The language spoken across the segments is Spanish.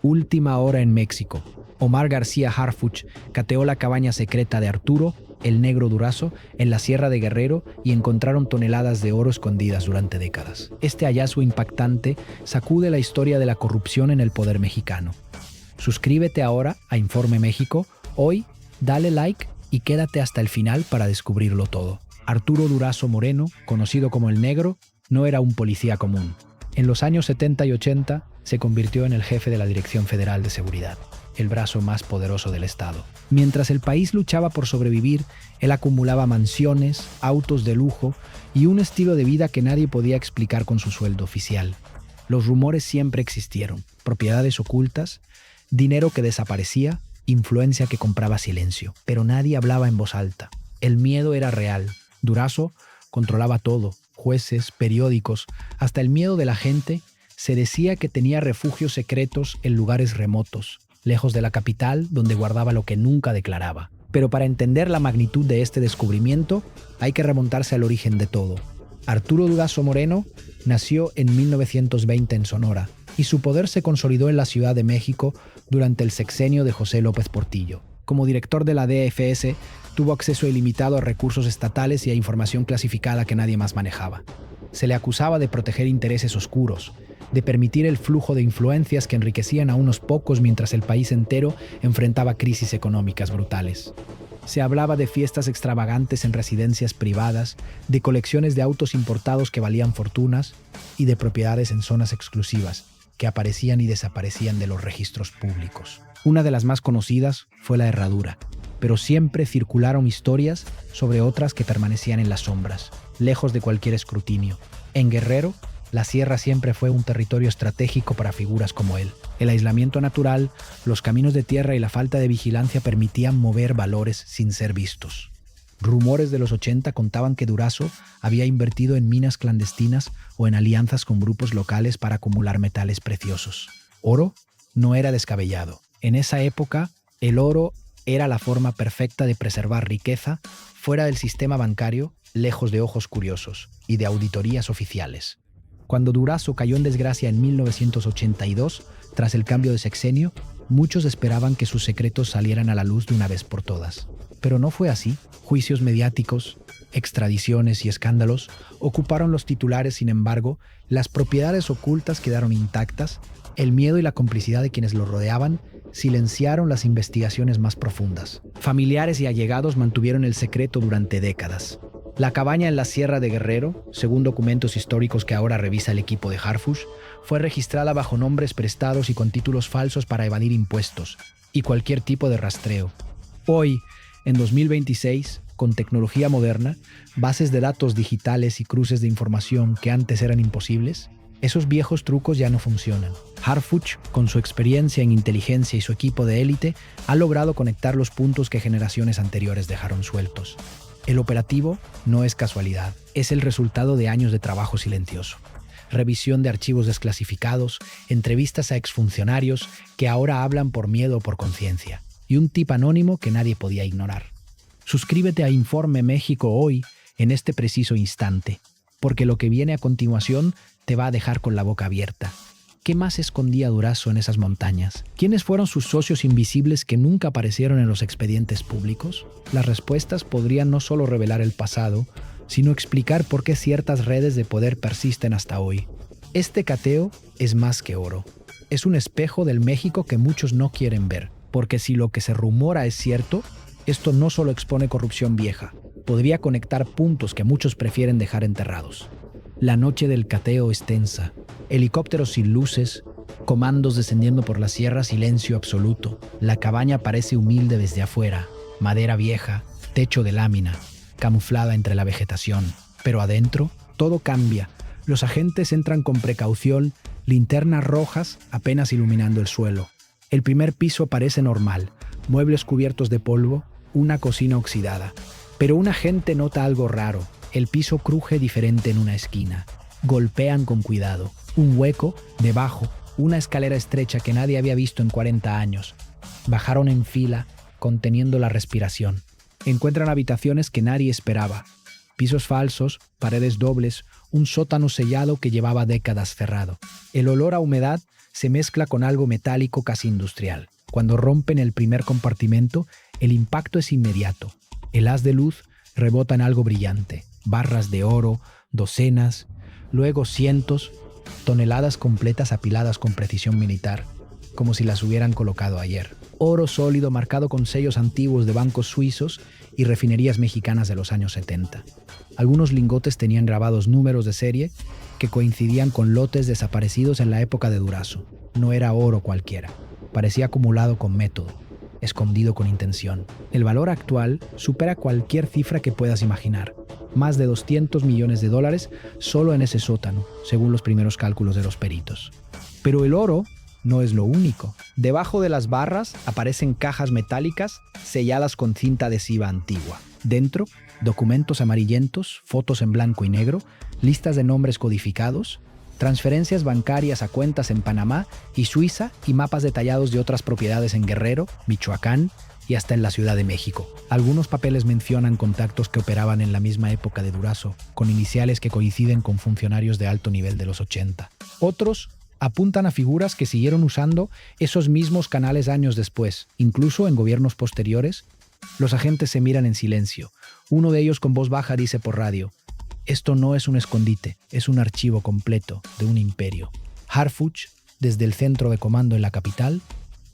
Última hora en México. Omar García Harfuch cateó la cabaña secreta de Arturo, el Negro Durazo, en la Sierra de Guerrero y encontraron toneladas de oro escondidas durante décadas. Este hallazgo impactante sacude la historia de la corrupción en el poder mexicano. Suscríbete ahora a Informe México. Hoy, dale like y quédate hasta el final para descubrirlo todo. Arturo Durazo Moreno, conocido como el Negro, no era un policía común. En los años 70 y 80 se convirtió en el jefe de la Dirección Federal de Seguridad, el brazo más poderoso del Estado. Mientras el país luchaba por sobrevivir, él acumulaba mansiones, autos de lujo y un estilo de vida que nadie podía explicar con su sueldo oficial. Los rumores siempre existieron: propiedades ocultas, dinero que desaparecía, influencia que compraba silencio. Pero nadie hablaba en voz alta. El miedo era real. Durazo controlaba todo: jueces, periódicos, hasta el miedo de la gente. Se decía que tenía refugios secretos en lugares remotos, lejos de la capital, donde guardaba lo que nunca declaraba. Pero para entender la magnitud de este descubrimiento, hay que remontarse al origen de todo. Arturo Durazo Moreno nació en 1920 en Sonora, y su poder se consolidó en la Ciudad de México durante el sexenio de José López Portillo. Como director de la DFS, tuvo acceso ilimitado a recursos estatales y a información clasificada que nadie más manejaba. Se le acusaba de proteger intereses oscuros, de permitir el flujo de influencias que enriquecían a unos pocos mientras el país entero enfrentaba crisis económicas brutales. Se hablaba de fiestas extravagantes en residencias privadas, de colecciones de autos importados que valían fortunas y de propiedades en zonas exclusivas que aparecían y desaparecían de los registros públicos. Una de las más conocidas fue la Herradura, pero siempre circularon historias sobre otras que permanecían en las sombras, lejos de cualquier escrutinio. En Guerrero, la sierra siempre fue un territorio estratégico para figuras como él. El aislamiento natural, los caminos de tierra y la falta de vigilancia permitían mover valores sin ser vistos. Rumores de los 80 contaban que Durazo había invertido en minas clandestinas o en alianzas con grupos locales para acumular metales preciosos. Oro no era descabellado. En esa época, el oro era la forma perfecta de preservar riqueza fuera del sistema bancario, lejos de ojos curiosos y de auditorías oficiales. Cuando Durazo cayó en desgracia en 1982, tras el cambio de sexenio, muchos esperaban que sus secretos salieran a la luz de una vez por todas. Pero no fue así. Juicios mediáticos, extradiciones y escándalos ocuparon los titulares. Sin embargo, las propiedades ocultas quedaron intactas. El miedo y la complicidad de quienes lo rodeaban silenciaron las investigaciones más profundas. Familiares y allegados mantuvieron el secreto durante décadas. La cabaña en la Sierra de Guerrero, según documentos históricos que ahora revisa el equipo de Harfuch, fue registrada bajo nombres prestados y con títulos falsos para evadir impuestos y cualquier tipo de rastreo. Hoy, en 2026, con tecnología moderna, bases de datos digitales y cruces de información que antes eran imposibles, esos viejos trucos ya no funcionan. Harfuch, con su experiencia en inteligencia y su equipo de élite, ha logrado conectar los puntos que generaciones anteriores dejaron sueltos. El operativo no es casualidad, es el resultado de años de trabajo silencioso. Revisión de archivos desclasificados, entrevistas a exfuncionarios que ahora hablan por miedo o por conciencia, y un tip anónimo que nadie podía ignorar. Suscríbete a Informe México hoy, en este preciso instante, porque lo que viene a continuación te va a dejar con la boca abierta. ¿Qué más escondía Durazo en esas montañas? ¿Quiénes fueron sus socios invisibles que nunca aparecieron en los expedientes públicos? Las respuestas podrían no solo revelar el pasado, sino explicar por qué ciertas redes de poder persisten hasta hoy. Este cateo es más que oro. Es un espejo del México que muchos no quieren ver, porque si lo que se rumora es cierto, esto no solo expone corrupción vieja, podría conectar puntos que muchos prefieren dejar enterrados. La noche del cateo es tensa, helicópteros sin luces, comandos descendiendo por la sierra, silencio absoluto. La cabaña parece humilde desde afuera, madera vieja, techo de lámina, camuflada entre la vegetación. Pero adentro, todo cambia. Los agentes entran con precaución, linternas rojas apenas iluminando el suelo. El primer piso parece normal, muebles cubiertos de polvo, una cocina oxidada. Pero un agente nota algo raro. El piso cruje diferente en una esquina. Golpean con cuidado. Un hueco, debajo, una escalera estrecha que nadie había visto en 40 años. Bajaron en fila, conteniendo la respiración. Encuentran habitaciones que nadie esperaba. Pisos falsos, paredes dobles, un sótano sellado que llevaba décadas cerrado. El olor a humedad se mezcla con algo metálico casi industrial. Cuando rompen el primer compartimento, el impacto es inmediato. El haz de luz rebota en algo brillante. Barras de oro, docenas, luego cientos, toneladas completas apiladas con precisión militar, como si las hubieran colocado ayer. Oro sólido marcado con sellos antiguos de bancos suizos y refinerías mexicanas de los años 70. Algunos lingotes tenían grabados números de serie que coincidían con lotes desaparecidos en la época de Durazo. No era oro cualquiera, parecía acumulado con método, escondido con intención. El valor actual supera cualquier cifra que puedas imaginar. Más de $200 millones solo en ese sótano, según los primeros cálculos de los peritos. Pero el oro no es lo único. Debajo de las barras aparecen cajas metálicas selladas con cinta adhesiva antigua. Dentro, documentos amarillentos, fotos en blanco y negro, listas de nombres codificados, transferencias bancarias a cuentas en Panamá y Suiza y mapas detallados de otras propiedades en Guerrero, Michoacán y hasta en la Ciudad de México. Algunos papeles mencionan contactos que operaban en la misma época de Durazo, con iniciales que coinciden con funcionarios de alto nivel de los 80. Otros apuntan a figuras que siguieron usando esos mismos canales años después. Incluso en gobiernos posteriores, los agentes se miran en silencio. Uno de ellos con voz baja dice por radio: "Esto no es un escondite, es un archivo completo de un imperio". Harfuch, desde el centro de comando en la capital,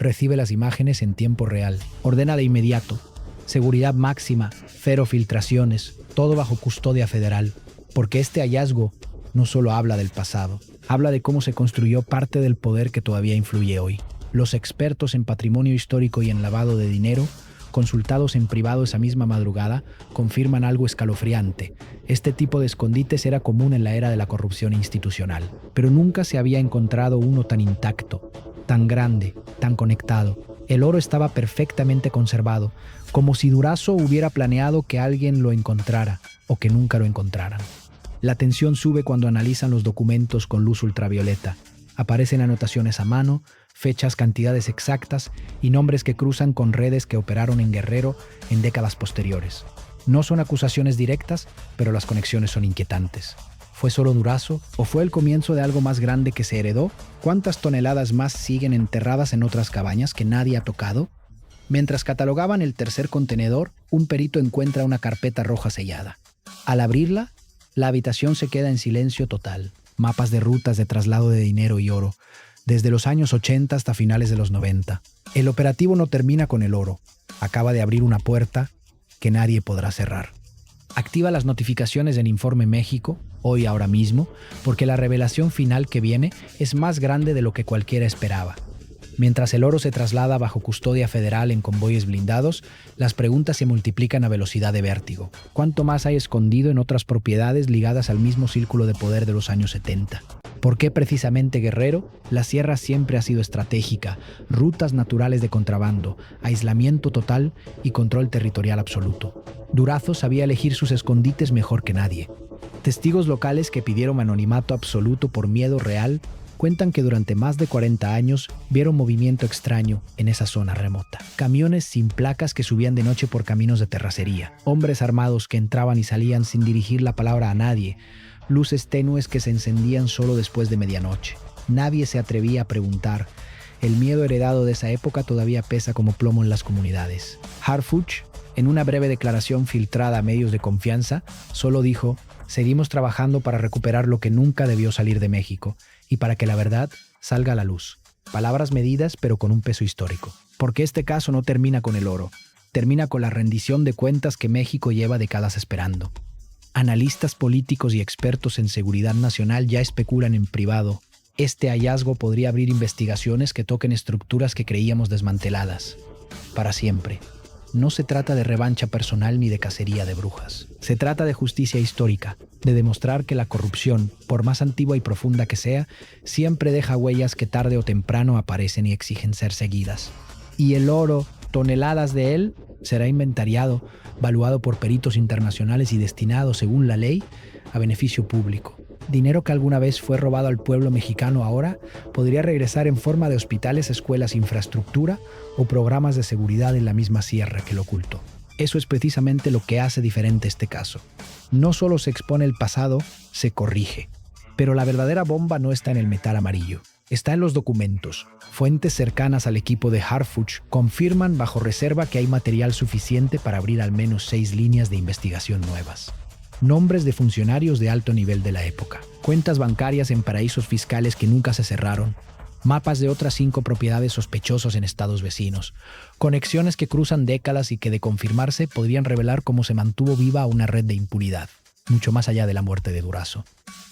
recibe las imágenes en tiempo real. Ordena de inmediato: seguridad máxima, 0 filtraciones, todo bajo custodia federal. Porque este hallazgo no solo habla del pasado, habla de cómo se construyó parte del poder que todavía influye hoy. Los expertos en patrimonio histórico y en lavado de dinero, consultados en privado esa misma madrugada, confirman algo escalofriante. Este tipo de escondites era común en la era de la corrupción institucional, pero nunca se había encontrado uno tan intacto, tan grande, tan conectado. El oro estaba perfectamente conservado, como si Durazo hubiera planeado que alguien lo encontrara o que nunca lo encontraran. La tensión sube cuando analizan los documentos con luz ultravioleta. Aparecen anotaciones a mano, fechas, cantidades exactas y nombres que cruzan con redes que operaron en Guerrero en décadas posteriores. No son acusaciones directas, pero las conexiones son inquietantes. ¿Fue solo Durazo o fue el comienzo de algo más grande que se heredó? ¿Cuántas toneladas más siguen enterradas en otras cabañas que nadie ha tocado? Mientras catalogaban el tercer contenedor, un perito encuentra una carpeta roja sellada. Al abrirla, la habitación se queda en silencio total. Mapas de rutas de traslado de dinero y oro, desde los años 80 hasta finales de los 90. El operativo no termina con el oro. Acaba de abrir una puerta que nadie podrá cerrar. Activa las notificaciones del Informe México, hoy ahora mismo, porque la revelación final que viene es más grande de lo que cualquiera esperaba. Mientras el oro se traslada bajo custodia federal en convoyes blindados, las preguntas se multiplican a velocidad de vértigo. ¿Cuánto más hay escondido en otras propiedades ligadas al mismo círculo de poder de los años 70? ¿Por qué precisamente Guerrero? La sierra siempre ha sido estratégica, rutas naturales de contrabando, aislamiento total y control territorial absoluto. Durazo sabía elegir sus escondites mejor que nadie. Testigos locales que pidieron anonimato absoluto por miedo real cuentan que durante más de 40 años vieron movimiento extraño en esa zona remota. Camiones sin placas que subían de noche por caminos de terracería. Hombres armados que entraban y salían sin dirigir la palabra a nadie. Luces tenues que se encendían solo después de medianoche. Nadie se atrevía a preguntar. El miedo heredado de esa época todavía pesa como plomo en las comunidades. Harfuch, en una breve declaración filtrada a medios de confianza, solo dijo: "Seguimos trabajando para recuperar lo que nunca debió salir de México y para que la verdad salga a la luz". Palabras medidas pero con un peso histórico. Porque este caso no termina con el oro, termina con la rendición de cuentas que México lleva décadas esperando. Analistas políticos y expertos en seguridad nacional ya especulan en privado. Este hallazgo podría abrir investigaciones que toquen estructuras que creíamos desmanteladas para siempre. No se trata de revancha personal ni de cacería de brujas. Se trata de justicia histórica, de demostrar que la corrupción, por más antigua y profunda que sea, siempre deja huellas que tarde o temprano aparecen y exigen ser seguidas. Y el oro, toneladas de él, será inventariado, valuado por peritos internacionales y destinado, según la ley, a beneficio público. Dinero que alguna vez fue robado al pueblo mexicano ahora podría regresar en forma de hospitales, escuelas, infraestructura o programas de seguridad en la misma sierra que lo ocultó. Eso es precisamente lo que hace diferente este caso. No solo se expone el pasado, se corrige. Pero la verdadera bomba no está en el metal amarillo. Está en los documentos. Fuentes cercanas al equipo de Harfuch confirman bajo reserva que hay material suficiente para abrir al menos 6 líneas de investigación nuevas. Nombres de funcionarios de alto nivel de la época. Cuentas bancarias en paraísos fiscales que nunca se cerraron. Mapas de otras 5 propiedades sospechosas en estados vecinos. Conexiones que cruzan décadas y que, de confirmarse, podrían revelar cómo se mantuvo viva una red de impunidad, mucho más allá de la muerte de Durazo.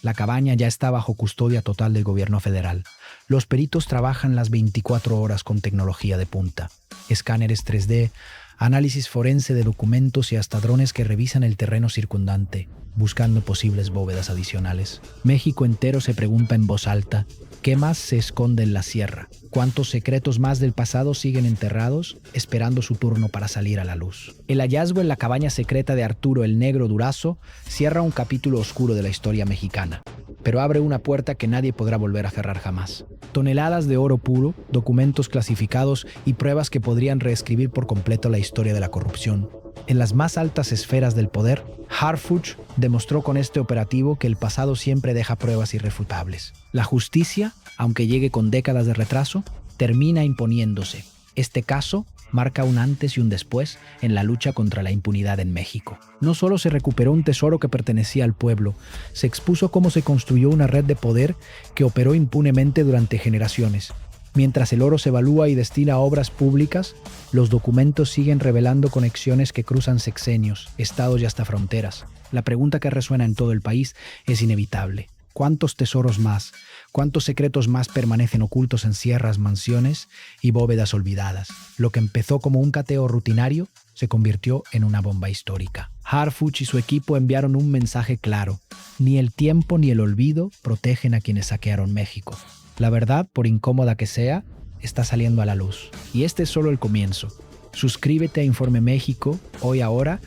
La cabaña ya está bajo custodia total del gobierno federal. Los peritos trabajan las 24 horas con tecnología de punta. Escáneres 3D, análisis forense de documentos y hasta drones que revisan el terreno circundante, buscando posibles bóvedas adicionales. México entero se pregunta en voz alta, ¿qué más se esconde en la sierra? ¿Cuántos secretos más del pasado siguen enterrados, esperando su turno para salir a la luz? El hallazgo en la cabaña secreta de Arturo el Negro Durazo cierra un capítulo oscuro de la historia mexicana, pero abre una puerta que nadie podrá volver a cerrar jamás. Toneladas de oro puro, documentos clasificados y pruebas que podrían reescribir por completo la historia de la corrupción. En las más altas esferas del poder, Harfuch demostró con este operativo que el pasado siempre deja pruebas irrefutables. La justicia, aunque llegue con décadas de retraso, termina imponiéndose. Este caso marca un antes y un después en la lucha contra la impunidad en México. No solo se recuperó un tesoro que pertenecía al pueblo, se expuso cómo se construyó una red de poder que operó impunemente durante generaciones. Mientras el oro se evalúa y destina a obras públicas, los documentos siguen revelando conexiones que cruzan sexenios, estados y hasta fronteras. La pregunta que resuena en todo el país es inevitable. ¿Cuántos tesoros más, cuántos secretos más permanecen ocultos en sierras, mansiones y bóvedas olvidadas? Lo que empezó como un cateo rutinario se convirtió en una bomba histórica. Harfuch y su equipo enviaron un mensaje claro. Ni el tiempo ni el olvido protegen a quienes saquearon México. La verdad, por incómoda que sea, está saliendo a la luz. Y este es solo el comienzo. Suscríbete a Informe México, hoy ahora,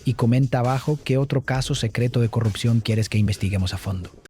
y comenta abajo qué otro caso secreto de corrupción quieres que investiguemos a fondo.